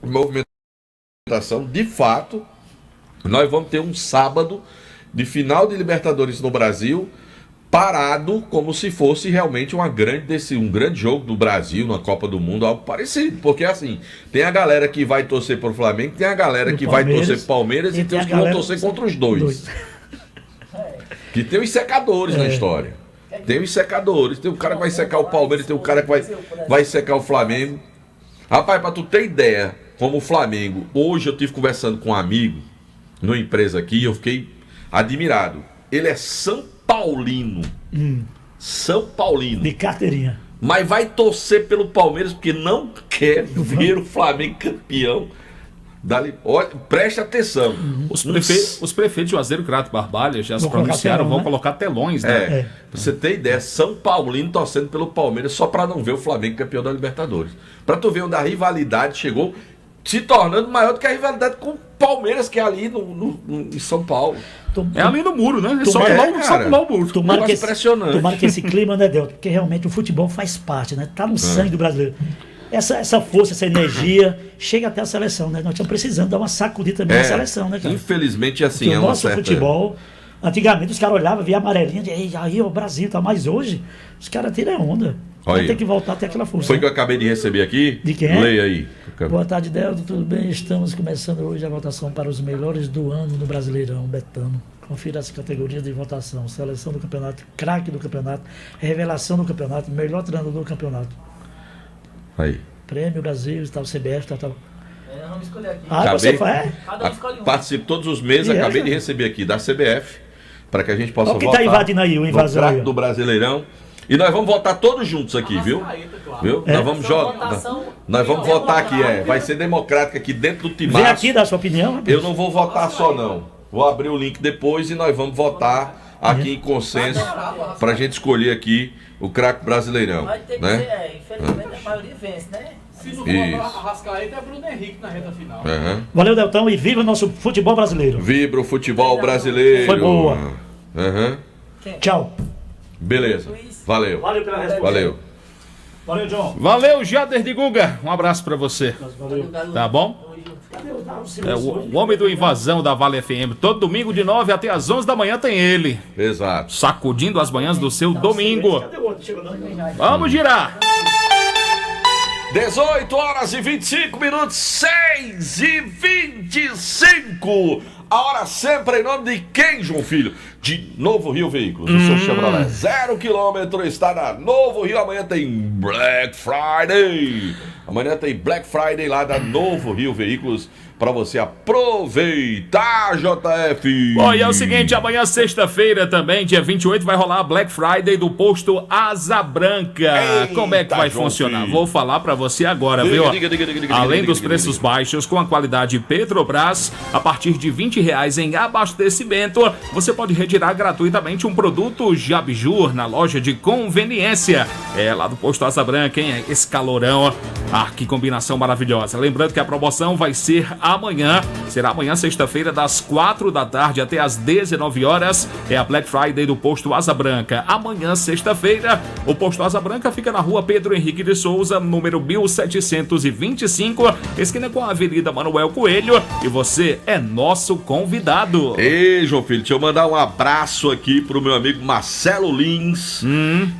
movimentação, de fato, nós vamos ter um sábado de final de Libertadores no Brasil, parado como se fosse realmente um grande jogo do Brasil na Copa do Mundo, algo parecido, porque assim, tem a galera que vai torcer pro Flamengo, tem a galera que vai torcer pro Palmeiras e tem os que vão torcer contra os dois. Que tem os secadores na história. Tem os secadores, tem o cara que vai secar o Palmeiras, tem o cara que vai secar o Flamengo. Rapaz, pra tu ter ideia, como o Flamengo, hoje eu tive conversando com um amigo numa empresa aqui, eu fiquei admirado. Ele é São Paulino. São Paulino. De carteirinha. Mas vai torcer pelo Palmeiras porque não quer ver o Flamengo campeão. Olha, preste atenção. Os prefeitos de Juazeiro, Crato e Barbalha já se pronunciaram, vão colocar telões, né? Pra você ter ideia, São Paulino torcendo pelo Palmeiras só pra não ver o Flamengo campeão da Libertadores. Pra tu ver onde a rivalidade chegou, se tornando maior do que a rivalidade com o Palmeiras, que é ali em São Paulo. É ali no muro, né? É só pular o muro. Tomara Impressionante. que esse clima, né, Delton? Porque realmente o futebol faz parte, né? Tá no sangue do brasileiro. Essa força, essa energia chega até a seleção, né? Nós estamos precisando dar uma sacudida também na seleção, né, cara? Infelizmente, assim, porque o nosso futebol, antigamente os caras olhavam, via amarelinha, aí o Brasil tá, mas hoje os caras tiram onda. Vai ter que voltar até aquela força. Foi que eu acabei de receber aqui? De quem? Leia aí. Boa tarde, Delton, tudo bem? Estamos começando hoje a votação para os melhores do ano no Brasileirão, Betano. Confira as categorias de votação: seleção do campeonato, craque do campeonato, revelação do campeonato, melhor treinador do campeonato. Aí. Prêmio Brasil, tal, CBF, tal. Vamos escolher aqui. Você faz? Cada um escolhe um. Participo todos os meses, acabei de receber aqui da CBF, para que a gente possa votar. Quem tá invadindo aí, o invasor no aí, craque do Brasileirão. E nós vamos votar todos juntos aqui, viu? Viu? Nós vamos votar aqui, vai ser democrático aqui dentro do Timaço. Vem aqui dar sua opinião. Eu não vou votar só não. Vou abrir o link depois e nós vamos votar aqui em consenso para a gente escolher aqui o craque Brasileirão. Vai ter que ser, infelizmente a maioria vence, né? Se não for a Arrascaeta, é Bruno Henrique na reta final. Valeu, Deltão, e viva o nosso futebol brasileiro. Vibra o futebol brasileiro. Foi boa. Tchau. Beleza. Valeu. Valeu pela resposta. Valeu. Valeu, John. Valeu, Jader de Guga. Um abraço pra você. Valeu. Tá bom? O homem do Invasão da Vale FM. Todo domingo de 9 até as 11 da manhã tem ele. Exato. Sacudindo as manhãs do seu domingo. Vamos girar. 18 horas e 25 minutos, 6h25. A hora sempre em nome de quem, João Filho? De Novo Rio Veículos, o seu Chevrolet 0 km está na Novo Rio. Amanhã tem Black Friday. Amanhã tem Black Friday lá da Novo Rio Veículos para você aproveitar, JF. Bom, e é o seguinte, amanhã sexta-feira também, dia 28, vai rolar a Black Friday do posto Asa Branca. Como é que vai funcionar? Filho. Vou falar para você agora, viu? Além dos preços baixos com a qualidade Petrobras, a partir de R$20 em abastecimento, você pode retirar gratuitamente um produto Jabjur na loja de conveniência. É lá do posto Asa Branca, hein? Esse calorão. Ah, que combinação maravilhosa. Lembrando que a promoção vai ser amanhã. Será amanhã, sexta-feira, das 4 da tarde até as 19 horas. É a Black Friday do posto Asa Branca. Amanhã, sexta-feira, o posto Asa Branca fica na rua Pedro Henrique de Souza, número 1725, esquina com a Avenida Manuel Coelho. E você é nosso convidado. Ei, João Filho, deixa eu mandar um abraço aqui pro meu amigo Marcelo Lins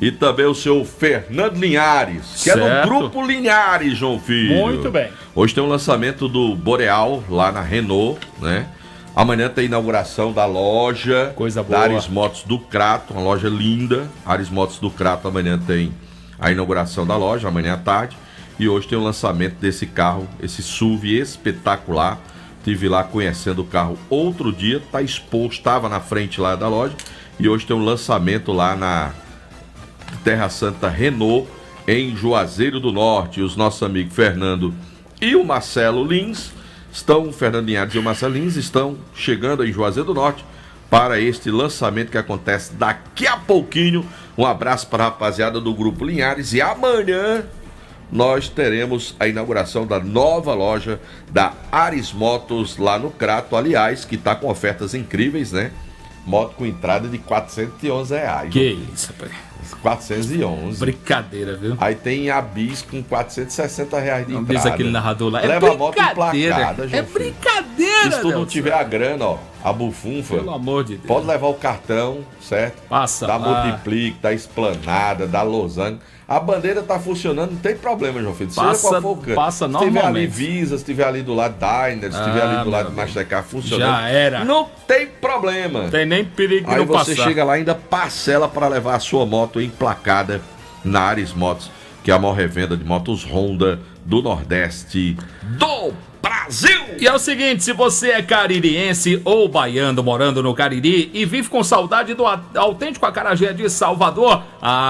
e também o seu Fernando Linhares, que é do Grupo Linhares, João Filho. Muito bem. Hoje tem um lançamento do Boreal lá na Renault, né? Amanhã tem a inauguração da loja da Ares Motos do Crato, uma loja linda. Ares Motos do Crato, amanhã tem a inauguração da loja, amanhã à tarde. E hoje tem o lançamento desse carro, esse SUV espetacular. Estive lá conhecendo o carro outro dia, tá exposto, estava na frente lá da loja. E hoje tem um lançamento lá na Terra Santa Renault, em Juazeiro do Norte. Os nossos amigos Fernando e o Marcelo Lins o Fernando Linhares e o Marcelo Lins estão chegando em Juazeiro do Norte para este lançamento que acontece daqui a pouquinho. Um abraço para a rapaziada do Grupo Linhares e amanhã nós teremos a inauguração da nova loja da Ares Motos lá no Crato, aliás, que está com ofertas incríveis, né? Moto com entrada de R$411. Que isso, rapaz. 411. Brincadeira, viu? Aí tem a Bis com R$460 de entrada. Diz aquele narrador lá. Leva a moto emplacada, É brincadeira, Se tu não tiver a grana, ó, a bufunfa, pelo amor de Deus, pode levar o cartão, certo? Passa da lá. Multiplique, da Esplanada, da Losango. A bandeira tá funcionando, não tem problema, João Filho. Passa- Seja qual for o canto. passa Se tiver ali normalmente. Visa, se tiver ali do lado Diner, se tiver ali do lado meu Mastercard funcionando. Já era. Não tem problema. Não tem nem perigo de Aí não você passar. chega lá e ainda parcela para levar a sua moto emplacada na Ares Motos, que é a maior revenda de motos Honda do Nordeste do Brasil. E é o seguinte, se você é caririense ou baiano morando no Cariri e vive com saudade do autêntico acarajé de Salvador,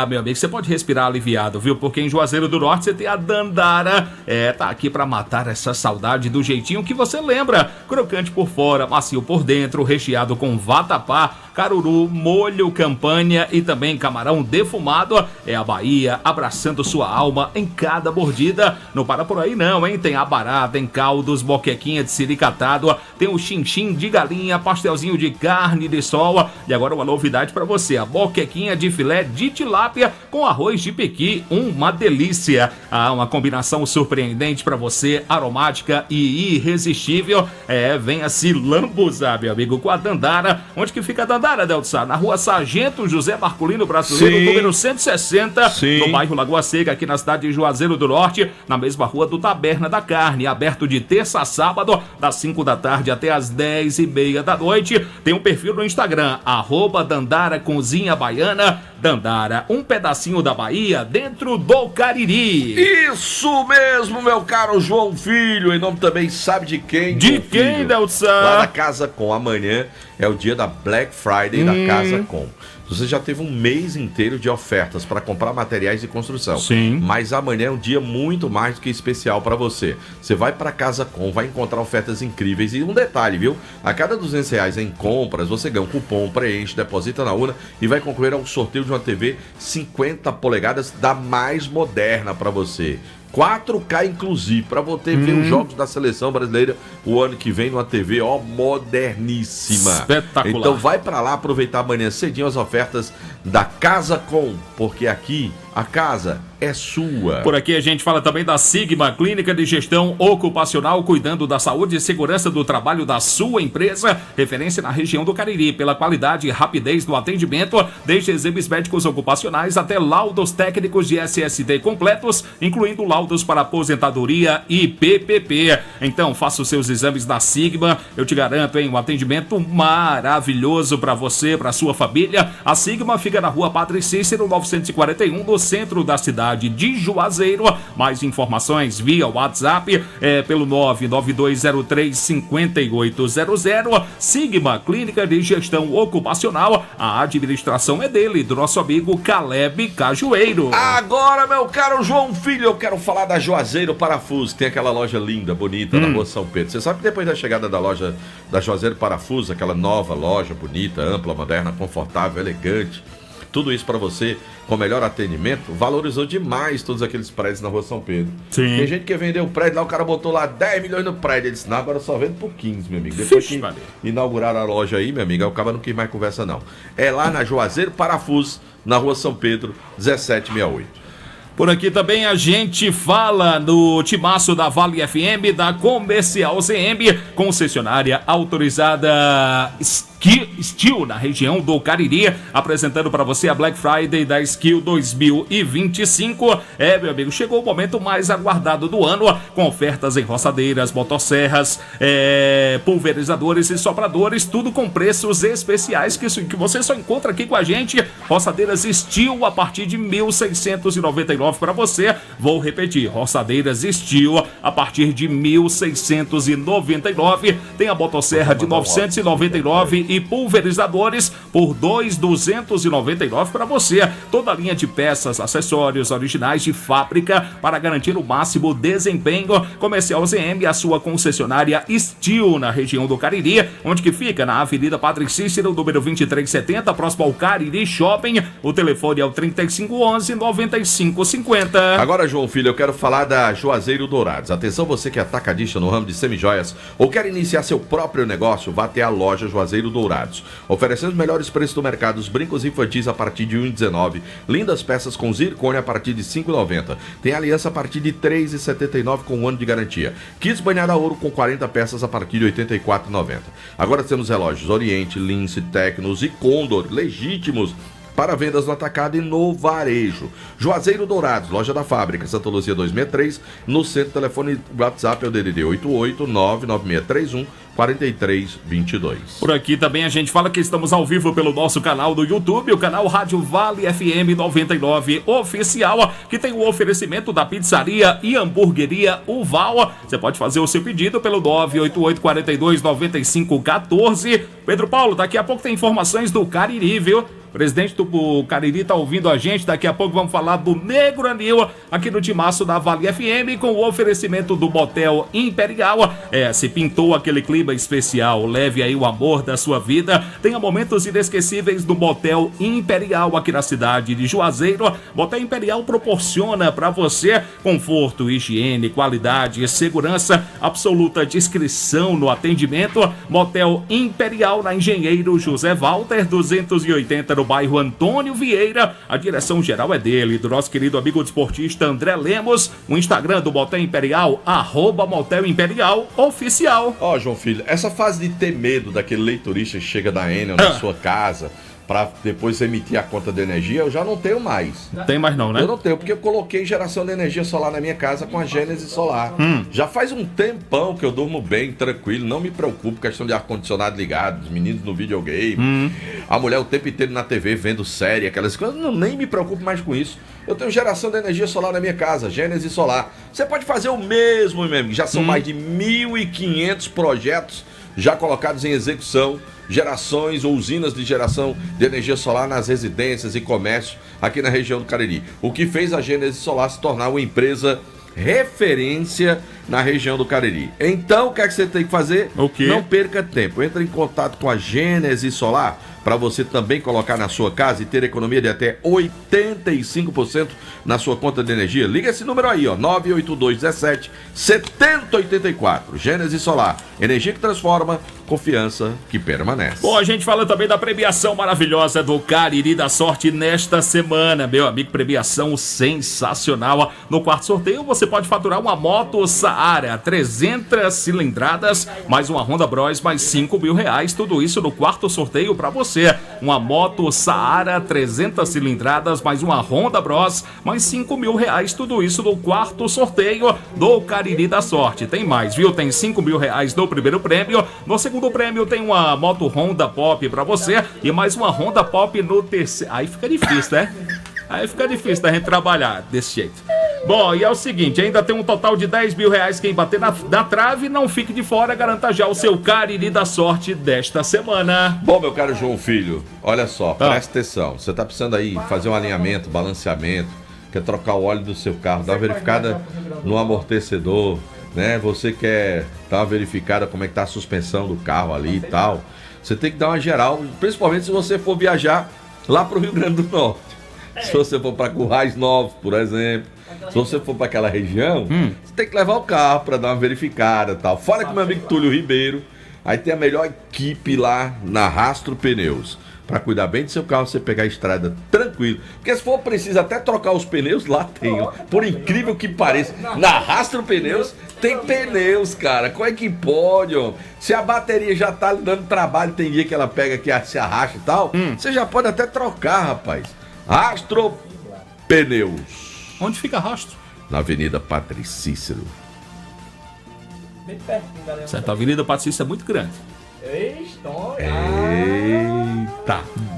meu amigo, você pode respirar aliviado, viu? Porque em Juazeiro do Norte você tem a Dandara, tá aqui pra matar essa saudade do jeitinho que você lembra. Crocante por fora, macio por dentro, recheado com vatapá, caruru, molho campanha e também camarão defumado. É a Bahia abraçando sua alma em cada mordida. Não para por aí não, hein? Tem abará, tem caldos, boquequinha de siricatado, tem o chinchim de galinha, pastelzinho de carne de sol. E agora uma novidade para você, a boquequinha de filé de tilápia com arroz de pequi, uma delícia. Uma combinação surpreendente para você, aromática e irresistível. Venha se lambuzar, meu amigo, com a Dandara. Onde que fica a Dandara, Deltsa? Na rua Sargento José Marculino Brasileiro, número 160, no bairro Lagoa Seca, aqui na cidade de Juazeiro do Norte, na mesma rua do Taberna da Carne, aberto de terça a sábado, das 5 da tarde até as 10:30 da noite. Tem um perfil no Instagram, @Dandara Cozinha Baiana. Dandara, um pedacinho da Bahia dentro do Cariri. Isso mesmo, meu caro João Filho, em nome também, sabe de quem? De quem, Deltsa? Lá da Casa Com. Amanhã é o dia da Black Friday da Casa Com. Você já teve um mês inteiro de ofertas para comprar materiais de construção. Sim. Mas amanhã é um dia muito mais do que especial para você. Você vai para Casa Com, vai encontrar ofertas incríveis. E um detalhe, viu? A cada R$200 em compras, você ganha um cupom, preenche, deposita na urna e vai concorrer ao sorteio de uma TV 50 polegadas da mais moderna para você. 4K inclusive, para você ver os jogos da seleção brasileira o ano que vem numa TV, moderníssima. Espetacular. Então vai para lá aproveitar amanhã cedinho as ofertas da Casa Com, porque aqui a casa é sua. Por aqui a gente fala também da Sigma, Clínica de Gestão Ocupacional, cuidando da saúde e segurança do trabalho da sua empresa, referência na região do Cariri, pela qualidade e rapidez do atendimento, desde exames médicos ocupacionais até laudos técnicos de SSD completos, incluindo laudos para aposentadoria e PPP. Então faça os seus exames da Sigma, eu te garanto, um atendimento maravilhoso para você, para sua família. A Sigma fica na rua Padre Cícero, 941, no centro da cidade de Juazeiro. Mais informações via WhatsApp pelo 99203-5800. Sigma, Clínica de Gestão Ocupacional. A administração é dele, do nosso amigo Caleb Cajueiro. Agora, meu caro João Filho, eu quero falar da Juazeiro Parafuso, que tem aquela loja linda, bonita, na rua São Pedro. Você sabe que depois da chegada da loja da Juazeiro Parafuso, aquela nova loja bonita, ampla, moderna, confortável, elegante, tudo isso para você com melhor atendimento, valorizou demais todos aqueles prédios na rua São Pedro. Sim. Tem gente que vendeu o prédio lá, o cara botou lá 10 milhões no prédio. Ele disse, não, agora só vendo por 15, meu amigo. Depois que inauguraram a loja aí, meu amigo, aí o cara não quis mais conversa, não. É lá na Juazeiro Parafuso, na rua São Pedro, 1768. Por aqui também a gente fala no timaço da Vale FM, da Comercial CM, concessionária autorizada Skill, na região do Cariri, apresentando para você a Black Friday da Skill 2025. Meu amigo, chegou o momento mais aguardado do ano, com ofertas em roçadeiras, motosserras, pulverizadores e sopradores, tudo com preços especiais que você só encontra aqui com a gente. Roçadeiras Steel a partir de 1.699 para você. Vou repetir, roçadeiras Steel a partir de 1.699. Tem a motosserra de 999 e pulverizadores por 2.299 para você. Toda a linha de peças, acessórios originais de fábrica para garantir o máximo desempenho. Comercial ZM, a sua concessionária Steel na região do Cariri, onde que fica? Na Avenida Padre Cícero, número 2370, próximo ao Cariri Shopping. O telefone é o 3511-9550. 850. Agora, João Filho, eu quero falar da Juazeiro Dourados. Atenção, você que é atacadista no ramo de semijoias ou quer iniciar seu próprio negócio, vá até a loja Juazeiro Dourados. Oferecendo os melhores preços do mercado, os brincos infantis a partir de R$ 1,19, lindas peças com zircônia a partir de R$ 5,90. Tem aliança a partir de R$ 3,79 com 1 ano de garantia. Kits banhada a ouro com 40 peças a partir de R$ 84,90. Agora temos relógios Oriente, Lince, Tecnos e Condor, legítimos para vendas no atacado e no varejo. Juazeiro Dourados, loja da fábrica, Santa Luzia 263, no centro, telefone WhatsApp é o DDD 88996314322. Por aqui também a gente fala que estamos ao vivo pelo nosso canal do YouTube, o canal Rádio Vale FM 99 Oficial, que tem o oferecimento da pizzaria e hamburgueria Uval. Você pode fazer o seu pedido pelo 988429514. Pedro Paulo, daqui a pouco tem informações do Cariri, viu? O presidente do Cariri está ouvindo a gente. Daqui a pouco vamos falar do Negro Anil aqui no Timaço da Vale FM com o oferecimento do Motel Imperial. Se pintou aquele clima especial, leve aí o amor da sua vida. Tenha momentos inesquecíveis do Motel Imperial aqui na cidade de Juazeiro. Motel Imperial proporciona para você conforto, higiene, qualidade e segurança, absoluta discrição no atendimento. Motel Imperial na Engenheiro José Walter 280 no bairro Antônio Vieira. A direção geral é dele, do nosso querido amigo desportista André Lemos. O Instagram do Motel Imperial, @Motel Imperial Oficial. Ó, João Filho, essa fase de ter medo daquele leitorista que chega da Enel na sua casa para depois emitir a conta de energia, eu já não tenho mais. Tem mais não, né? Eu não tenho, porque eu coloquei geração de energia solar na minha casa com a Gênesis Solar. Já faz um tempão que eu durmo bem, tranquilo, não me preocupo, questão de ar-condicionado ligado, os meninos no videogame, a mulher o tempo inteiro na TV vendo série, aquelas coisas, nem me preocupo mais com isso. Eu tenho geração de energia solar na minha casa, Gênesis Solar. Você pode fazer o mesmo, meu amigo, já são mais de 1.500 projetos já colocados em execução, gerações ou usinas de geração de energia solar nas residências e comércios aqui na região do Cariri. O que fez a Gênesis Solar se tornar uma empresa referência na região do Cariri. Então, o que é que você tem que fazer? O quê? Não perca tempo. Entre em contato com a Gênesis Solar para você também colocar na sua casa e ter economia de até 85% na sua conta de energia. Liga esse número aí, ó, 98217-7084. Gênesis Solar, energia que transforma, confiança que permanece. Bom, a gente fala também da premiação maravilhosa do Cariri da Sorte nesta semana, meu amigo, premiação sensacional. No quarto sorteio você pode faturar uma moto Saara, 300 cilindradas, mais uma Honda Bros, mais R$5.000, tudo isso no quarto sorteio para você. Uma moto Saara, 300 cilindradas, mais uma Honda Bros, mais R$5.000, tudo isso no quarto sorteio do Cariri da Sorte. Tem mais, viu? Tem R$5.000 no primeiro prêmio, no segundo prêmio tem uma moto Honda Pop para você e mais uma Honda Pop no terceiro. Aí fica difícil, né? Aí fica difícil da gente trabalhar desse jeito. Bom, e é o seguinte, ainda tem um total de R$10.000. Quem bater na trave, não fique de fora, garanta já o seu Cariri da Sorte desta semana. Bom, meu caro João Filho, olha só, presta atenção. Você tá precisando aí fazer um alinhamento, balanceamento, quer trocar o óleo do seu carro, dar uma verificada no amortecedor, né? Você quer dar uma verificada como é que tá a suspensão do carro ali e tal. Você tem que dar uma geral, principalmente se você for viajar lá pro Rio Grande do Norte. Se você for para Currais Novos, por exemplo, se você for para aquela região, você tem que levar o carro para dar uma verificada e tal. Fora que meu amigo Túlio Ribeiro, aí tem a melhor equipe lá na Rastro Pneus, para cuidar bem do seu carro, você pegar a estrada tranquilo. Porque se for preciso até trocar os pneus, lá tem, ó. Por incrível que pareça, na Rastro Pneus tem pneus, cara. Como é que pode, ó? Se a bateria já tá dando trabalho, tem dia que ela pega que se arracha e tal, você já pode até trocar, rapaz. Rastro Pneus. Onde fica Rastro? Na Avenida Padre Cícero. Bem pertinho, galera. Certo, a Avenida Patrícia é muito grande. Eita.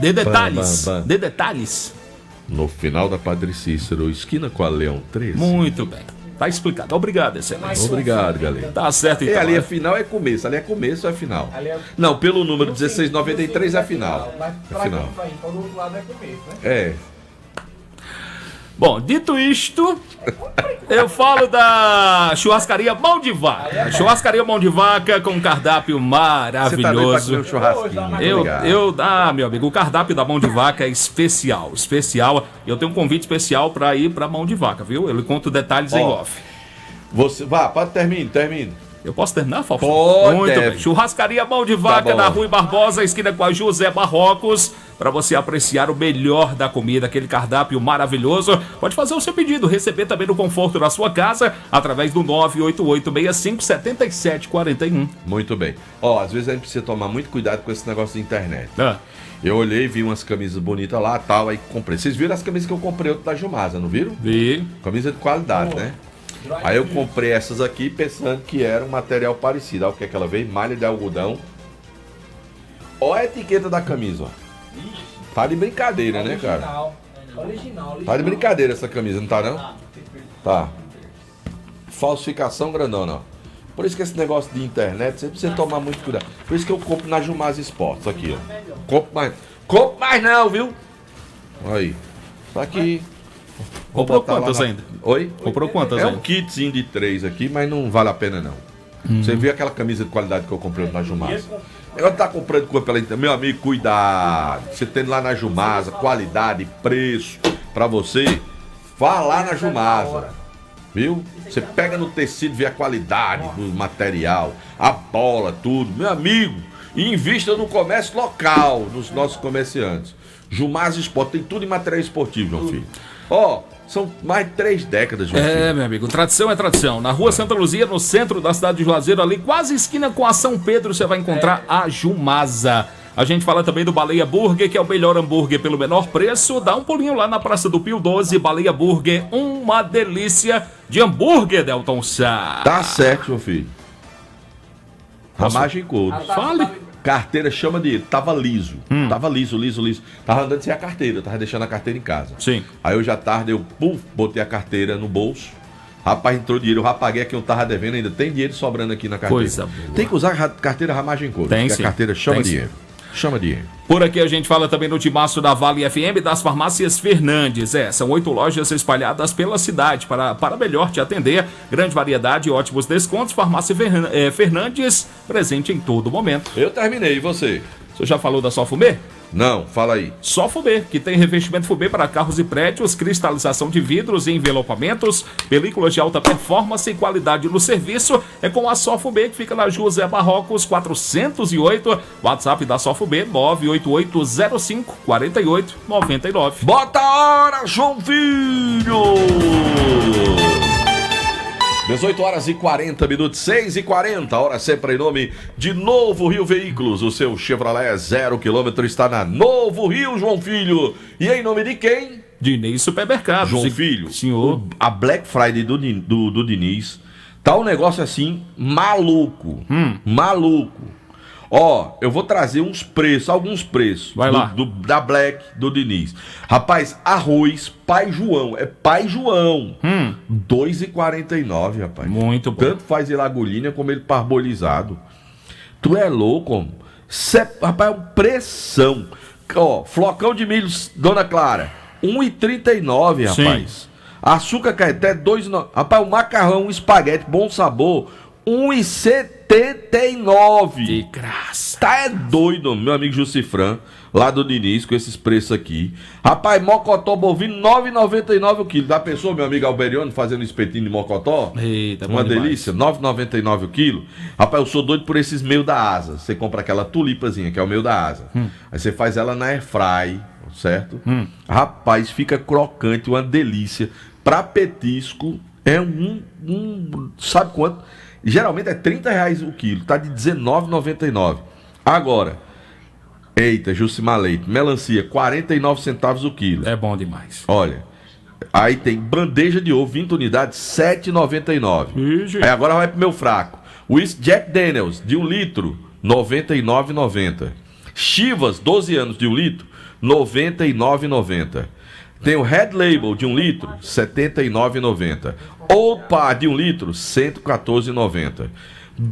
Dê detalhes. Dê detalhes. No final da Padre Cícero, esquina com a Leão 13. Muito bem. Tá explicado. Obrigado, excelência. Obrigado, galera. Tá certo, então. Ali é final, é começo. Ali é começo, é final. Não, pelo número 1693 é final. Mas É pra final. quem vai para o outro lado é começo, né? É. Bom, dito isto, eu falo da churrascaria Mão de Vaca. Churrascaria Mão de Vaca com um cardápio maravilhoso. Você tá doido pra comer um churrasquinho, meu amigo, o cardápio da Mão de Vaca é especial. Eu tenho um convite especial para ir para Mão de Vaca, viu? Eu conto detalhes em off. Você, termine. Eu posso terminar, Fafo? Pode. Muito bem. Churrascaria Mão de Vaca na Rui Barbosa, esquina com a José Barrocos, para você apreciar o melhor da comida, aquele cardápio maravilhoso. Pode fazer o seu pedido, receber também no conforto da sua casa, através do 988657741. Muito bem. Às vezes a gente precisa tomar muito cuidado com esse negócio de internet. Eu olhei, vi umas camisas bonitas lá, tal, aí comprei. Vocês viram as camisas que eu comprei da Jumasa, não viram? Vi. Camisa de qualidade, né? Aí eu comprei essas aqui pensando que era um material parecido. Olha o que é que ela veio, malha de algodão. Olha a etiqueta da camisa, ó. Tá de brincadeira, né, cara? Original. Tá de brincadeira essa camisa, não tá não? Tá. Falsificação grandona, ó. Por isso que esse negócio de internet, você precisa tomar muito cuidado. Por isso que eu compro na Jumasa Esportes, aqui, ó. Compro mais não, viu? Aí. Tá aqui. Comprou quantas ainda? Oi? Comprou quantas ainda? É um kitzinho de 3 aqui, mas não vale a pena não. Você viu aquela camisa de qualidade que eu comprei na Jumasa? Eu tá comprando coisa pela internet. Meu amigo, cuidado. Você tem lá na Jumasa, qualidade, preço, pra você, vá lá na Jumasa. Viu? Você pega no tecido, vê a qualidade do material, a bola, tudo. Meu amigo, invista no comércio local, nos nossos comerciantes. Jumasa Esporte, tem tudo em material esportivo, João Filho. São mais de 3 décadas, João Filho. Meu amigo, tradição é tradição. Na rua Santa Luzia, no centro da cidade de Juazeiro, ali quase esquina com a São Pedro, você vai encontrar a Jumasa. A gente fala também do Baleia Burger, que é o melhor hambúrguer pelo menor preço. Dá um pulinho lá na Praça do Pio 12, Baleia Burger, uma delícia de hambúrguer, Delton Sá. Tá certo, João Filho. Ramagem couro. Fale. Carteira chama de... Tava liso. Tava liso. Tava andando sem a carteira. Tava deixando a carteira em casa. Sim. Aí hoje à tarde eu botei a carteira no bolso. Rapaz, entrou dinheiro. Eu já paguei a quem eu tava devendo. Ainda tem dinheiro sobrando aqui na carteira. Coisa boa. Tem que usar a carteira ramagem couro. Tem, porque sim. a carteira chama Tem, dinheiro. Chama dinheiro. Por aqui a gente fala também no timaço da Vale FM das farmácias Fernandes. São 8 lojas espalhadas pela cidade para melhor te atender. Grande variedade e ótimos descontos. Farmácia Fernandes, presente em todo momento. Eu terminei, e você? Você já falou da Sofumê? Não, fala aí. Sofumê, que tem revestimento fumê para carros e prédios, cristalização de vidros e envelopamentos, películas de alta performance e qualidade no serviço. É com a Sofumê, que fica na José Barrocos 408. WhatsApp da Sofumê 988054899. Bota a hora, João Filho! 18h40, 6h40, hora sempre em nome de Novo Rio Veículos. O seu Chevrolet 0 km está na Novo Rio, João Filho. E em nome de quem? Diniz Supermercados. João Filho. Senhor. A Black Friday do Diniz tá um negócio assim maluco. Maluco. Eu vou trazer alguns preços. Vai lá. Da Black, do Diniz. Rapaz, arroz, Pai João. É Pai João. R$2,49, rapaz. Muito bom. Tanto faz ele agulhinha como ele parbolizado. Tu é louco, rapaz, é um pressão. Flocão de milho, Dona Clara, R$1,39, rapaz. Sim. Açúcar Caeté, R$2,09. Rapaz, o macarrão, um espaguete, bom sabor, R$1,79. De graça. Tá doido, meu amigo Jucifran, lá do Diniz, com esses preços aqui. Rapaz, mocotó bovino, R$9,99 o quilo. Da pessoa, meu amigo Alberiano, fazendo espetinho de mocotó? Eita, uma delícia, R$9,99 o quilo. Rapaz, eu sou doido por esses meio da asa. Você compra aquela tulipazinha, que é o meio da asa. Aí você faz ela na airfry, certo? Rapaz, fica crocante, uma delícia. Pra petisco, é sabe quanto? Geralmente é R$30 o quilo, tá de R$19,99. Agora, eita, Jucimar Leite, melancia, 49 centavos o quilo. É bom demais. Olha, aí tem bandeja de ovo, 20 unidades, R$7,99. Aí agora vai pro meu fraco. Whisky Jack Daniels, de 1 litro, R$99,90. Chivas, 12 anos, de 1 litro, R$99,90. Tem o Red Label, de 1 litro, R$79,90. Opa, de 1 litro, R$114,90.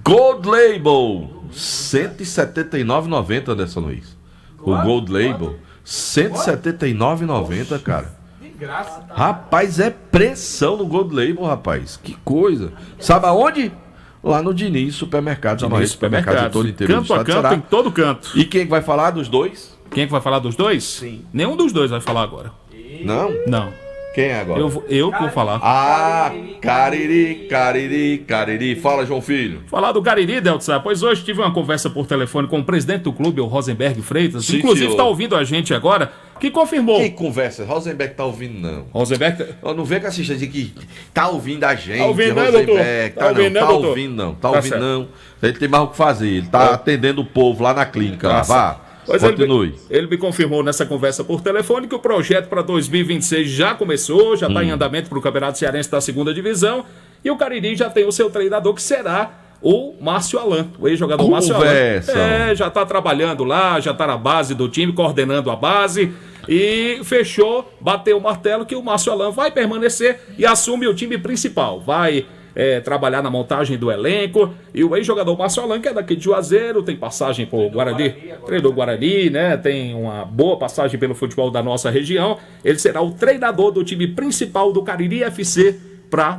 Gold Label, R$179,90, Anderson Luiz. O Gold Label, R$179,90, cara. Graça. Rapaz, é pressão no Gold Label, rapaz. Que coisa. Sabe aonde? Lá no Diniz Supermercados. Diniz Supermercados. Todo inteiro Canto a canto, em todo canto. E quem vai falar dos dois? Quem é que vai falar dos dois? Sim. Nenhum dos dois vai falar agora. Não? Não. Quem é agora? Eu que vou falar. Ah, Cariri. Fala, João Filho. Falar do Cariri, Deltsa, pois hoje tive uma conversa por telefone com o presidente do clube, o Rosenberg Freitas, Sim, inclusive senhor. está ouvindo a gente agora, que confirmou. Que conversa? Rosenberg tá ouvindo, não. Rosenberg... Não vê com assistente que tá ouvindo a gente. Tá ouvindo, né, Rosenberg. doutor? Tá ouvindo, né, tá doutor? ouvindo, não. Tá Tá ouvindo, certo. não. Ele tem mais o que fazer. Ele tá atendendo o povo lá na clínica. Lá. Vá. Pois Continue. ele me confirmou nessa conversa por telefone que o projeto para 2026 já começou, já está em andamento para o Campeonato Cearense da segunda divisão, e o Cariri já tem o seu treinador, que será o Márcio Alan, o ex-jogador Márcio Alan. Já está trabalhando lá, já está na base do time, coordenando a base, e fechou, bateu o martelo que o Márcio Alan vai permanecer e assume o time principal, vai trabalhar na montagem do elenco, e o ex-jogador Márcio Alan, que é daqui de Juazeiro, tem passagem por Guarani, treinou Guarani, né? Tem uma boa passagem pelo futebol da nossa região. Ele será o treinador do time principal do Cariri FC para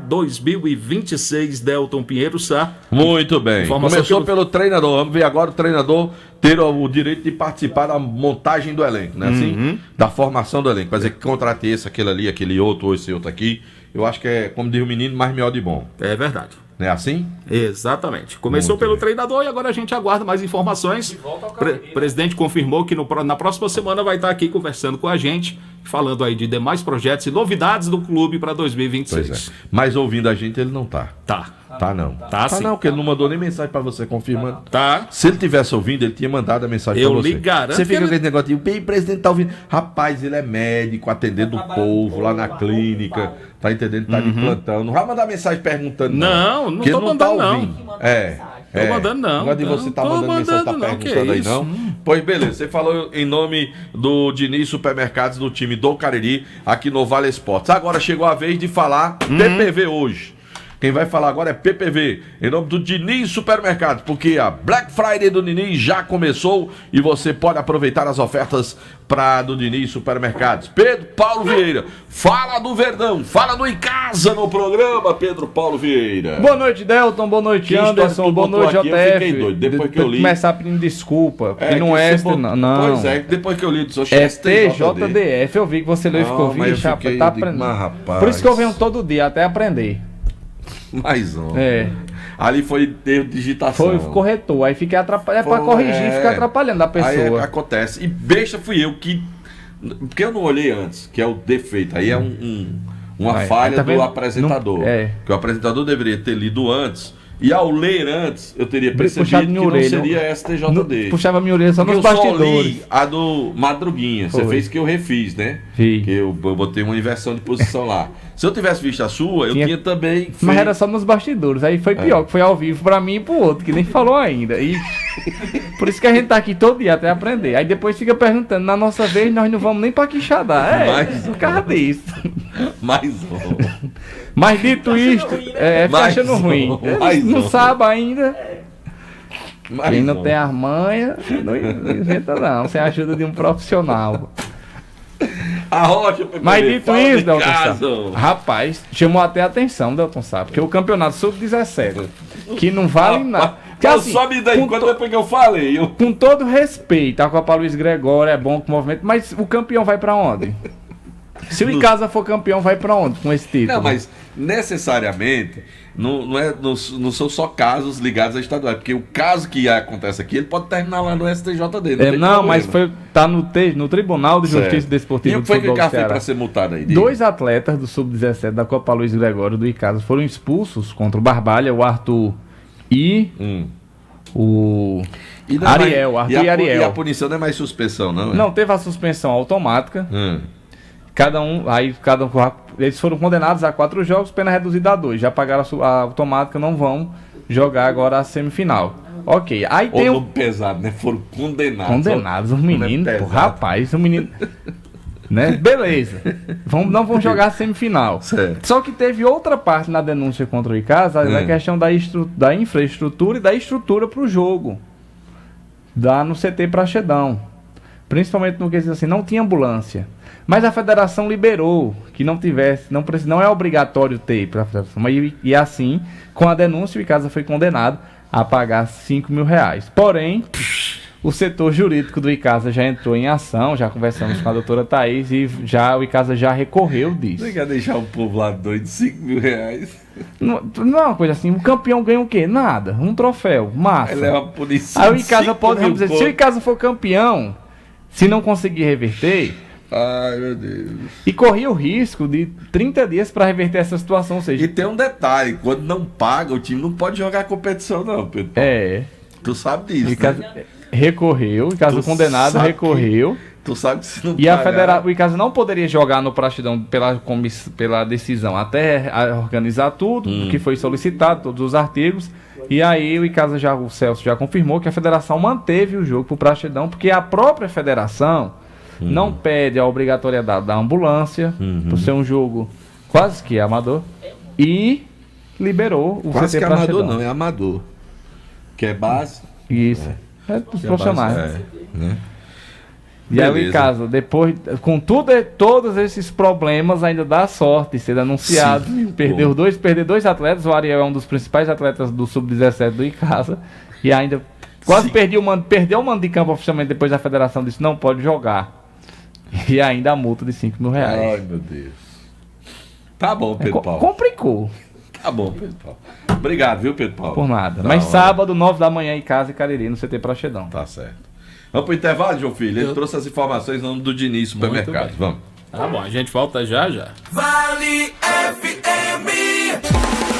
2026, Delton Pinheiro Sá. Muito bem. Começou pelo treinador. Vamos ver agora o treinador ter o direito de participar da montagem do elenco, né? Assim, da formação do elenco. Quer dizer, que contrate esse, aquele ali, aquele outro, ou esse outro aqui. Eu acho que é, como diz o menino, mais melhor de bom. É verdade. Não é assim? Exatamente. Começou Muito pelo bem. treinador e agora a gente aguarda mais informações. O presidente confirmou que na próxima semana vai estar aqui conversando com a gente, falando aí de demais projetos e novidades do clube para 2026. Pois é. Mas ouvindo a gente, ele não tá. Tá. Tá não. Tá sim. não, porque ele não mandou nem mensagem pra você confirmando. Tá. Se ele tivesse ouvindo, ele tinha mandado a mensagem Eu pra você. lhe garanto Você fica que com esse negócio de o presidente tá ouvindo. Rapaz, ele é médico, atendendo o povo lá na clínica. Tá entendendo? Tá de plantão. Não vai mandar mensagem perguntando. Não Porque tô ele não tá mandando, não. ouvindo. É. Tô mandando, não. Não é de você tá Tô mandando mensagem, tá mandando, não, que perguntando aí, isso? não. Pois beleza, você falou em nome do Diniz Supermercados, do time do Cariri, aqui no Vale Esportes. Agora chegou a vez de falar PPV hoje. Quem vai falar agora é PPV, em nome do Diniz Supermercados, porque a Black Friday do Diniz já começou e você pode aproveitar as ofertas do Diniz Supermercados. Pedro Paulo Vieira, fala do Verdão, fala do Em Casa no programa, Pedro Paulo Vieira. Boa noite, Delton, boa noite, Que história Anderson, que tu boa botou noite, aqui, eu fiquei JF. doido. Depois que eu li- Começar pedindo desculpa, porque não que é você este, botou- não. Pois é, depois que eu li, disse, oxe, É TJDF, eu vi que você leu e Não, ficou mas eu vixe, rapaz, fiquei- tá eu digo, aprendendo. mas, rapaz. Por isso que eu venho todo dia, até aprender. Mais um. É. Ali foi erro de digitação. Foi corretor, aí fiquei atrapalhando, é pra Foi, corrigir, fica atrapalhando a Aí pessoa. acontece. E besta fui eu que... Porque eu não olhei antes, que é o defeito. Aí é uma Vai, falha tá do vendo? apresentador. Não- é. Que o apresentador deveria ter lido antes. E ao ler antes, eu teria Puxado percebido que minha não orelha. seria STJD. Puxava minha orelha só Porque nos eu só bastidores. li a do Madruguinha. Você Foi. fez que eu refiz, né? Vi. Que eu botei uma inversão de posição lá. Se eu tivesse visto a sua, eu tinha também Mas feito. era só nos bastidores, aí foi pior, que foi ao vivo pra mim e pro outro, que nem falou ainda. E por isso que a gente tá aqui todo dia até aprender. Aí depois fica perguntando, na nossa vez nós não vamos nem pra Quixadá. Mas- Por causa disso. Mais um. Mas dito isto, fica Mais achando um, ruim. mais Não um. sabe ainda. Mais Quem não um. tem as manhas, não inventa não, sem a ajuda de um profissional. A Rocha, PPV, Mas dito fala isso, de Delton casa. Sá, rapaz, chamou até a atenção, Delton Sá, porque o campeonato sub-17, que não vale nada. Porque, assim, Só me dá com enquanto depois que eu falei. Com todo respeito, a Copa Luiz Gregório é bom com o movimento, mas o campeão vai pra onde? Se o Icasa for campeão, vai pra onde com esse título? Não, mas necessariamente não são só casos ligados a estadual, porque o caso que acontece aqui, ele pode terminar lá no STJD. Tem Não, mas problema. tá no Tribunal de Justiça Certo. Desportiva E o do que foi que o Futebol do cara fez Ceará. pra ser multado aí? Dois atletas do Sub-17 da Copa Luiz Gregório do Icasa foram expulsos contra o Barbalha, o Arthur e o E não é Ariel, mais- Arthur e Ariel. E a punição não é mais suspensão, não? É? Não, teve a suspensão automática. Hum. Eles foram condenados a 4 jogos, pena reduzida a 2. Já pagaram a automática, não vão jogar agora a semifinal. Ok, aí tem Ou pesado, né? Foram condenados. condenados, os Como é meninos, pô, pesado. rapaz, o menino, né? Beleza. Não vão jogar a semifinal. Certo. Só que teve outra parte na denúncia contra o Icasa, a questão da infraestrutura e da estrutura para o jogo. No CT Praxedão. principalmente no que diz assim, não tinha ambulância. Mas a federação liberou que não tivesse, não é obrigatório ter para a federação. E assim, com a denúncia, o Icasa foi condenado a pagar R$5.000. Porém, o setor jurídico do Icasa já entrou em ação, já conversamos com a doutora Thaís e o Icasa já recorreu disso. Você quer deixar o povo lá doido R$5.000? Não é uma coisa assim, o campeão ganha o quê? Nada, um troféu, massa. Ele é uma punição. Aí o Icasa pode, vamos dizer, se o Icasa for campeão, se não conseguir reverter... Ai, meu Deus. E corria o risco de 30 dias para reverter essa situação, ou seja... E tem um detalhe, quando não paga, o time não pode jogar a competição não, Pedro. Tu sabe disso, Icasa, né? Recorreu, o Icasa condenado recorreu. Tu sabe que se não pagar... o Icasa não poderia jogar no Praxedão pela decisão, até organizar tudo, que foi solicitado, todos os artigos. E aí o Celso já confirmou que a federação manteve o jogo para o Praxedão, porque a própria federação... não pede a obrigatoriedade da ambulância, por ser um jogo quase que amador, e liberou o quase CT que Praxedão. amador não, é amador. Que é base. Isso. É dos profissionais. Né? E aí o Icasa, depois, com todos esses problemas, ainda dá sorte de ser anunciado. Perder dois atletas, o Ariel é um dos principais atletas do Sub-17 do Icasa, e ainda quase perdeu o mando de campo oficialmente, depois a federação disse não pode jogar. E ainda a multa de R$5.000. Ai, meu Deus. Tá bom, Pedro Paulo. Complicou. Tá bom, Pedro Paulo. Obrigado, viu, Pedro Paulo? Por nada. Mas sábado, 9 da manhã, Icasa e Cariri, no CT Praxedão. Tá certo. Vamos pro intervalo, João Filho? Ele trouxe as informações no nome do Diniz Supermercado. Vamos. Tá bom, a gente volta já. Vale FM.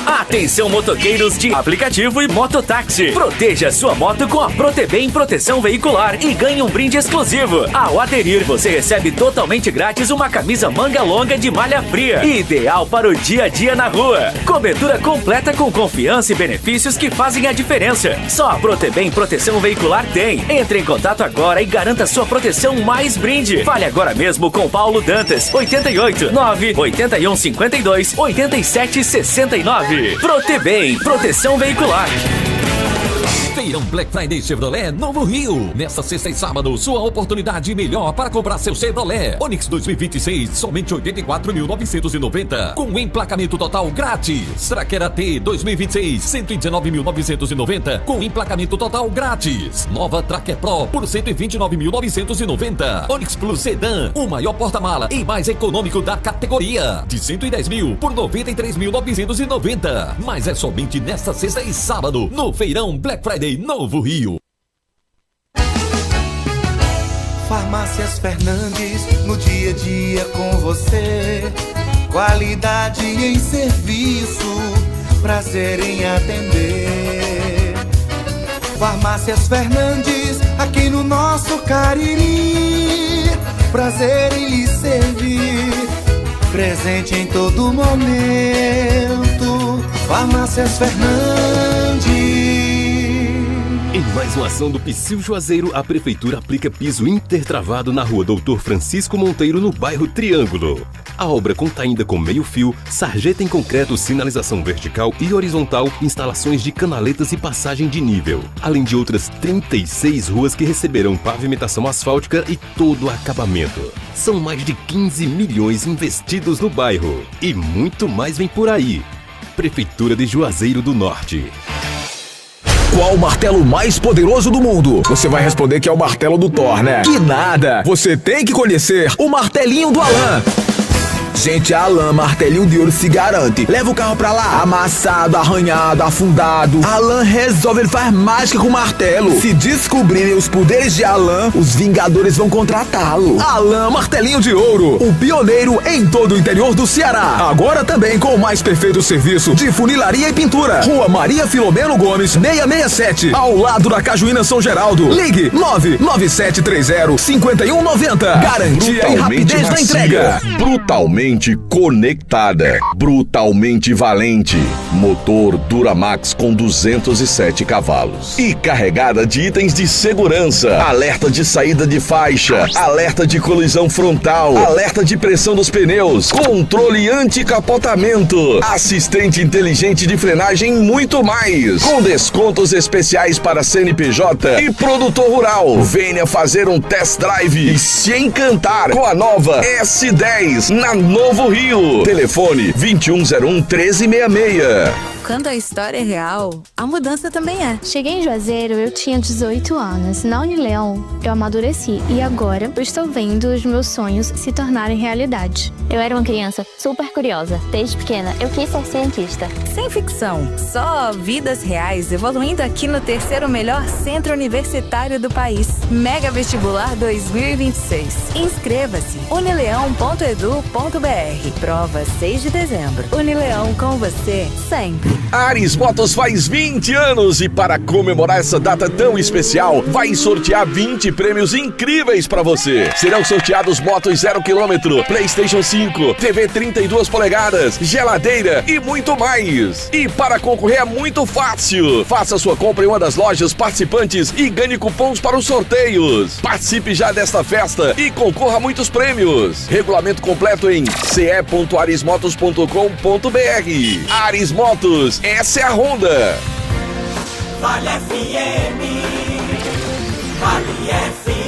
Atenção, motoqueiros de aplicativo e mototáxi. Proteja sua moto com a Protebem Proteção Veicular e ganhe um brinde exclusivo. Ao aderir, você recebe totalmente grátis uma camisa manga longa de malha fria, ideal para o dia a dia na rua. Cobertura completa com confiança e benefícios que fazem a diferença. Só a Protebem Proteção Veicular tem. Entre em contato agora e garanta sua proteção mais brinde. Fale agora mesmo com Paulo Dantas, 88 981 52 87 69. Protebem, proteção veicular. Feirão Black Friday Chevrolet Novo Rio. Nesta sexta e sábado, sua oportunidade melhor para comprar seu Chevrolet Onix 2026, somente 84.990, com emplacamento total grátis. Tracker T 2026, 119.990, com emplacamento total grátis. Nova Tracker Pro por 129.990. Onix Plus Sedan, o maior porta-mala e mais econômico da categoria, de 110 mil por 93.990. Mas é somente nesta sexta e sábado, no Feirão Black Friday Novo Rio. Farmácias Fernandes, no dia a dia com você. Qualidade em serviço, prazer em atender. Farmácias Fernandes, aqui no nosso Cariri. Prazer em lhe servir, presente em todo momento. Farmácias Fernandes. Em mais uma ação do Psyu Juazeiro, a Prefeitura aplica piso intertravado na rua Doutor Francisco Monteiro, no bairro Triângulo. A obra conta ainda com meio-fio, sarjeta em concreto, sinalização vertical e horizontal, instalações de canaletas e passagem de nível, além de outras 36 ruas que receberão pavimentação asfáltica e todo o acabamento. São mais de 15 milhões investidos no bairro. E muito mais vem por aí. Prefeitura de Juazeiro do Norte. Qual o martelo mais poderoso do mundo? Você vai responder que é o martelo do Thor, né? Que nada! Você tem que conhecer o martelinho do Alan. Gente, a Alan Martelinho de Ouro se garante. Leva o carro pra lá, amassado, arranhado, afundado. Alan resolve, ele faz mágica com o martelo. Se descobrirem os poderes de Alan, os Vingadores vão contratá-lo. Alan Martelinho de Ouro, o pioneiro em todo o interior do Ceará. Agora também com o mais perfeito serviço de funilaria e pintura. Rua Maria Filomeno Gomes, 667, ao lado da Cajuína São Geraldo. Ligue 99730-5190. Garantia e rapidez na entrega. Brutalmente totalmente conectada, brutalmente valente, motor Duramax com 207 cavalos e carregada de itens de segurança, alerta de saída de faixa, alerta de colisão frontal, alerta de pressão dos pneus, controle anti-capotamento, assistente inteligente de frenagem e muito mais, com descontos especiais para CNPJ e produtor rural. Venha fazer um test drive e se encantar com a nova S10 na Novo Rio. Telefone 2101-1366. Quando a história é real, a mudança também é. Cheguei em Juazeiro, eu tinha 18 anos. Na Unileão, eu amadureci e agora eu estou vendo os meus sonhos se tornarem realidade. Eu era uma criança super curiosa. Desde pequena, eu quis ser cientista. Sem ficção, só vidas reais evoluindo aqui no terceiro melhor centro universitário do país. Mega Vestibular 2026. Inscreva-se. unileão.edu.br. Prova 6 de dezembro. Unileão com você, sempre. Ares Motos faz 20 anos e para comemorar essa data tão especial, vai sortear 20 prêmios incríveis para você. Serão sorteados motos 0 km, PlayStation 5, TV 32 polegadas, geladeira e muito mais. E para concorrer é muito fácil. Faça sua compra em uma das lojas participantes e ganhe cupons para os sorteios. Participe já desta festa e concorra a muitos prêmios. Regulamento completo em ce.arismotos.com.br. Ares Motos, essa é a Honda. Vale FM. Vale FM.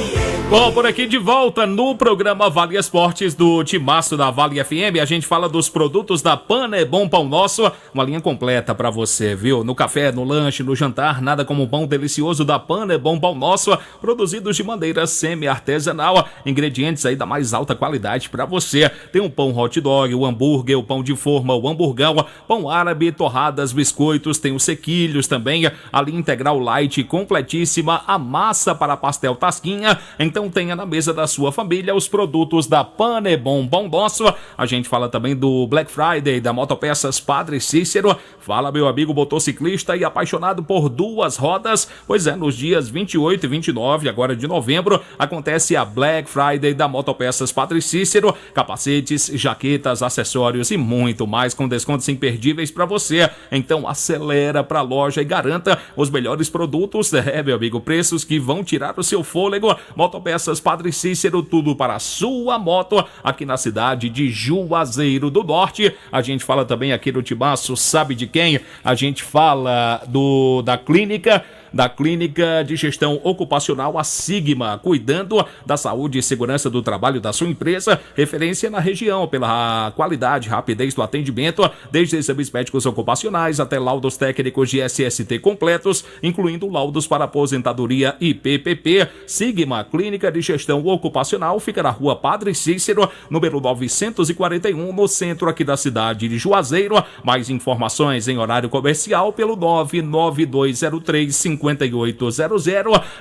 Bom, por aqui de volta no programa Vale Esportes do Timaço da Vale FM, a gente fala dos produtos da Pan é Bom Pão Nosso, uma linha completa pra você, viu? No café, no lanche, no jantar, nada como um pão delicioso da Pan é Bom Pão Nosso, produzidos de maneira semi-artesanal, ingredientes aí da mais alta qualidade pra você. Tem o pão hot dog, o hambúrguer, o pão de forma, o hamburgão, pão árabe, torradas, biscoitos, tem os sequilhos também, a linha integral light completíssima, a massa para pastel tasquinha. Então tenha na mesa da sua família os produtos da Pan é Bom Pão Nosso. A gente fala também do Black Friday da Motopeças Padre Cícero. Fala, meu amigo motociclista e apaixonado por duas rodas. Pois é, nos dias 28 e 29 agora de novembro acontece a Black Friday da Motopeças Padre Cícero. Capacetes, jaquetas, acessórios e muito mais com descontos imperdíveis para você. Então acelera para a loja e garanta os melhores produtos. É, meu amigo, preços que vão tirar o seu fôlego. Motopeças Padre Cícero, tudo para a sua moto, aqui na cidade de Juazeiro do Norte. A gente fala também aqui no Timaço, sabe de quem? A gente fala da clínica de gestão ocupacional, a Sigma, cuidando da saúde e segurança do trabalho da sua empresa, referência na região pela qualidade e rapidez do atendimento, desde exames médicos ocupacionais até laudos técnicos de SST completos, incluindo laudos para aposentadoria e PPP. Sigma, clínica de gestão ocupacional, fica na rua Padre Cícero, número 941, no centro aqui da cidade de Juazeiro. Mais informações em horário comercial pelo 99203 5800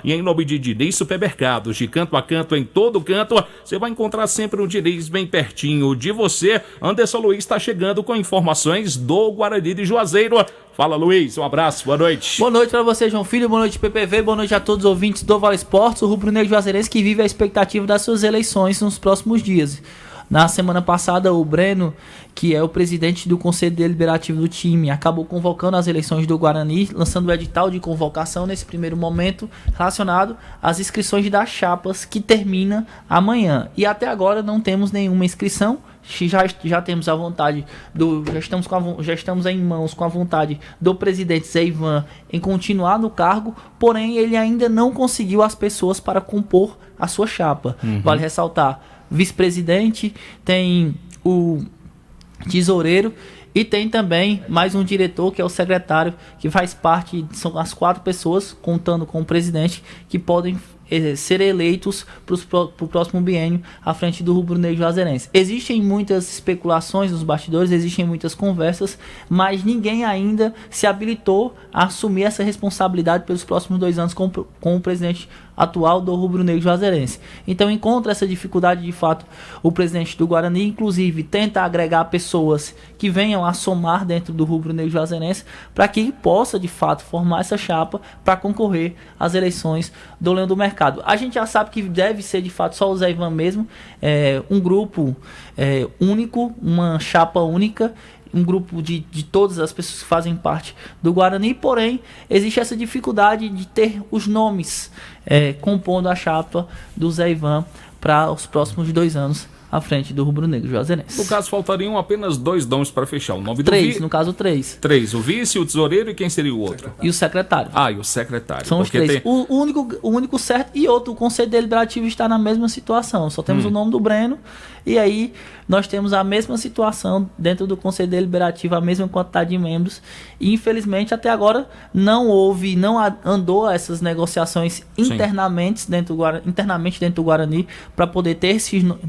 e em nome de Diniz Supermercados, de canto a canto, em todo canto, você vai encontrar sempre um Diniz bem pertinho de você. Anderson Luiz está chegando com informações do Guarani de Juazeiro. Fala, Luiz, um abraço, boa noite. Boa noite para você, João Filho, boa noite, PPV, boa noite a todos os ouvintes do Vale Esportes, o rubro-negro juazeirense que vive a expectativa das suas eleições nos próximos dias. Na semana passada, o Breno, que é o presidente do Conselho Deliberativo do time, acabou convocando as eleições do Guarani, lançando o edital de convocação nesse primeiro momento relacionado às inscrições das chapas, que termina amanhã. E até agora não temos nenhuma inscrição. Já temos a vontade já estamos em mãos com a vontade do presidente Zé Ivan em continuar no cargo, porém ele ainda não conseguiu as pessoas para compor a sua chapa. Vale ressaltar, vice-presidente, tem o tesoureiro e tem também mais um diretor, que é o secretário, que faz parte, são as 4 pessoas, contando com o presidente, que podem ser eleitos para o próximo biênio à frente do rubro-negro juazeirense. Existem muitas especulações nos bastidores, existem muitas conversas, mas ninguém ainda se habilitou a assumir essa responsabilidade pelos próximos 2 anos com o presidente atual do rubro-negro juazeirense. Então encontra essa dificuldade, de fato, o presidente do Guarani, inclusive tenta agregar pessoas que venham a somar dentro do rubro-negro juazeirense para que possa, de fato, formar essa chapa para concorrer às eleições do Leão do Mercado. mercado. A gente já sabe que deve ser de fato só o Zé Ivan mesmo, um grupo único, uma chapa única, um grupo de todas as pessoas que fazem parte do Guarani, porém existe essa dificuldade de ter os nomes compondo a chapa do Zé Ivan para os próximos 2 anos à frente do Rubro Negro Juazeirense. No caso, faltariam apenas 2 nomes para fechar. O nome do 3, no caso 3. 3, o vice, o tesoureiro e quem seria o outro? E o secretário. Ah, e o secretário. São os 3. O único certo e outro, o Conselho Deliberativo está na mesma situação. Só temos o nome do Breno e aí nós temos a mesma situação dentro do Conselho Deliberativo, a mesma quantidade de membros. E infelizmente até agora não andou essas negociações internamente dentro do Guarani para poder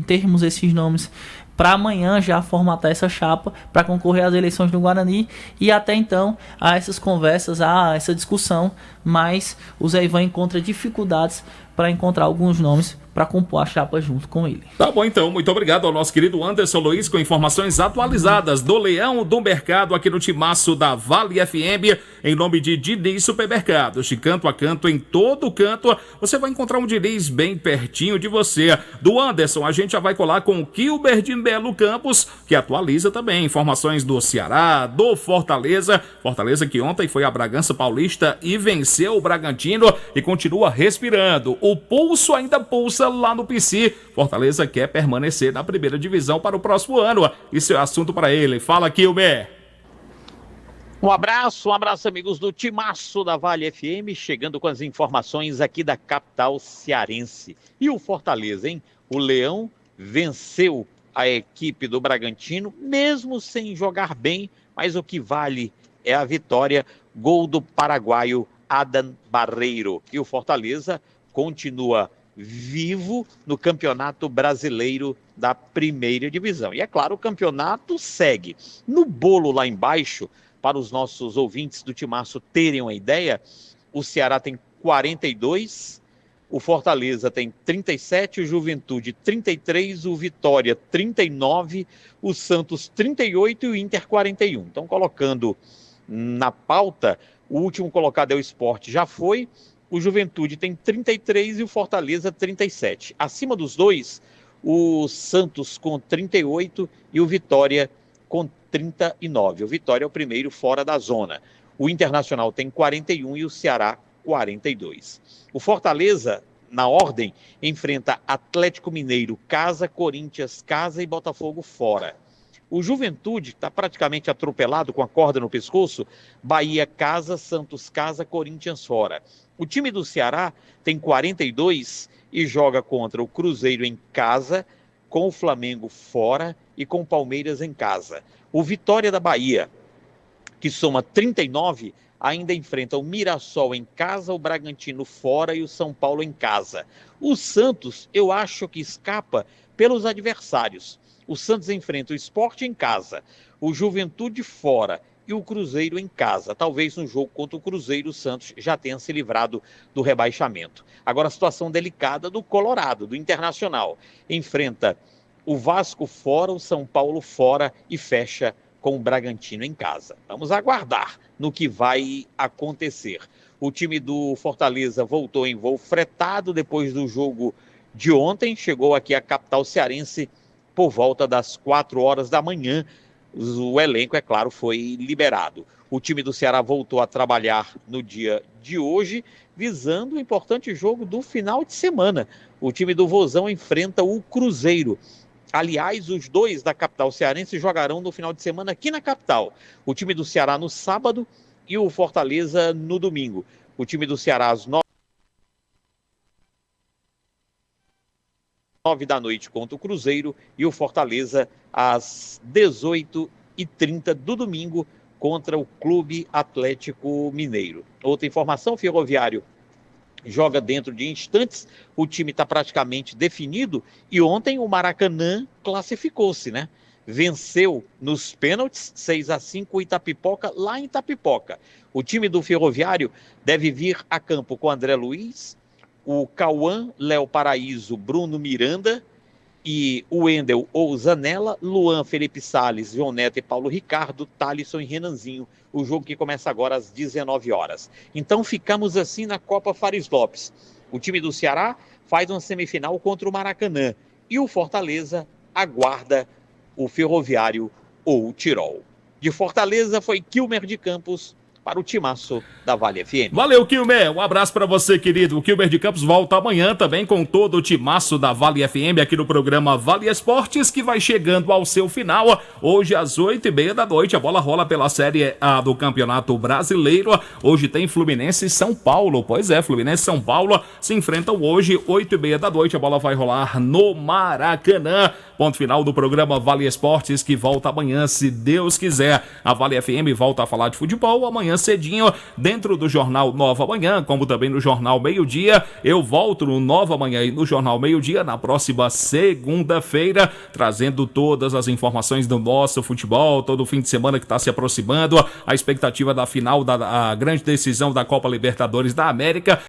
termos esses nomes para amanhã já formatar essa chapa para concorrer às eleições do Guarani. E até então há essas conversas, há essa discussão, mas o Zé Ivan encontra dificuldades para encontrar alguns nomes para compor a chapa junto com ele. Tá bom, então. Muito obrigado ao nosso querido Anderson Luiz com informações atualizadas do Leão do Mercado aqui no timaço da Vale FM, em nome de Diniz Supermercados. De canto a canto, em todo canto, você vai encontrar um Diniz bem pertinho de você. Do Anderson, a gente já vai colar com o Kilber de Melo Campos, que atualiza também informações do Ceará, do Fortaleza. Fortaleza que ontem foi a Bragança Paulista e venceu o Bragantino e continua respirando. O pulso ainda pulsa lá no PC. Fortaleza quer permanecer na primeira divisão para o próximo ano. Isso é assunto para ele. Fala, Kilber. Um abraço, amigos do timaço da Vale FM, chegando com as informações aqui da capital cearense. E o Fortaleza, hein? O Leão venceu a equipe do Bragantino, mesmo sem jogar bem, mas o que vale é a vitória. Gol do paraguaio Adam Barreiro. E o Fortaleza continua vivo no Campeonato Brasileiro da Primeira Divisão. E é claro, o campeonato segue. No bolo lá embaixo, para os nossos ouvintes do timaço terem uma ideia, o Ceará tem 42, o Fortaleza tem 37, o Juventude 33, o Vitória 39, o Santos 38 e o Inter 41. Então, colocando na pauta, o último colocado é o Sport, já foi. O Juventude tem 33 e o Fortaleza 37. Acima dos dois, o Santos com 38 e o Vitória com 39. O Vitória é o primeiro fora da zona. O Internacional tem 41 e o Ceará 42. O Fortaleza, na ordem, enfrenta Atlético Mineiro, casa, Corinthians, casa e Botafogo fora. O Juventude está praticamente atropelado com a corda no pescoço. Bahia, casa, Santos, casa, Corinthians fora. O time do Ceará tem 42 e joga contra o Cruzeiro em casa, com o Flamengo fora e com o Palmeiras em casa. O Vitória da Bahia, que soma 39, ainda enfrenta o Mirassol em casa, o Bragantino fora e o São Paulo em casa. O Santos, eu acho que escapa pelos adversários. O Santos enfrenta o Sport em casa, o Juventude fora e o Cruzeiro em casa. Talvez no jogo contra o Cruzeiro o Santos já tenha se livrado do rebaixamento. Agora a situação delicada do Colorado, do Internacional. Enfrenta o Vasco fora, o São Paulo fora e fecha com o Bragantino em casa. Vamos aguardar no que vai acontecer. O time do Fortaleza voltou em voo fretado depois do jogo de ontem. Chegou aqui à capital cearense por volta das 4 horas da manhã. O elenco, é claro, foi liberado. O time do Ceará voltou a trabalhar no dia de hoje, visando o importante jogo do final de semana. O time do Vozão enfrenta o Cruzeiro. Aliás, os dois da capital cearense jogarão no final de semana aqui na capital. O time do Ceará no sábado e o Fortaleza no domingo. O time do Ceará às 9 da noite contra o Cruzeiro e o Fortaleza às 18h30 do domingo contra o Clube Atlético Mineiro. Outra informação, Ferroviário joga dentro de instantes, o time está praticamente definido e ontem o Maracanã classificou-se, né? Venceu nos pênaltis 6-5 o Itapipoca, lá em Itapipoca. O time do Ferroviário deve vir a campo com André Luiz, o Cauã, Léo Paraíso, Bruno Miranda e o Wendel ou Zanella, Luan, Felipe Salles, João Neto e Paulo Ricardo, Thalisson e Renanzinho. O jogo que começa agora às 19 horas. Então ficamos assim na Copa Fares Lopes. O time do Ceará faz uma semifinal contra o Maracanã e o Fortaleza aguarda o Ferroviário ou o Tirol. De Fortaleza foi Kilmer de Campos para o Timaço da Vale FM. Valeu, Kilmer. Um abraço para você, querido. O Kilmer de Campos volta amanhã também com todo o Timaço da Vale FM aqui no programa Vale Esportes, que vai chegando ao seu final. Hoje às 8h30 da noite, a bola rola pela Série A do Campeonato Brasileiro. Hoje tem Fluminense e São Paulo. Pois é, Fluminense e São Paulo se enfrentam hoje, 8h30 da noite. A bola vai rolar no Maracanã. Ponto final do programa Vale Esportes, que volta amanhã, se Deus quiser. A Vale FM volta a falar de futebol amanhã cedinho, dentro do Jornal Nova Manhã, como também no Jornal Meio-Dia. Eu volto no Nova Manhã e no Jornal Meio-Dia na próxima segunda-feira, trazendo todas as informações do nosso futebol, todo o fim de semana que está se aproximando, a expectativa da final da grande decisão da Copa Libertadores da América.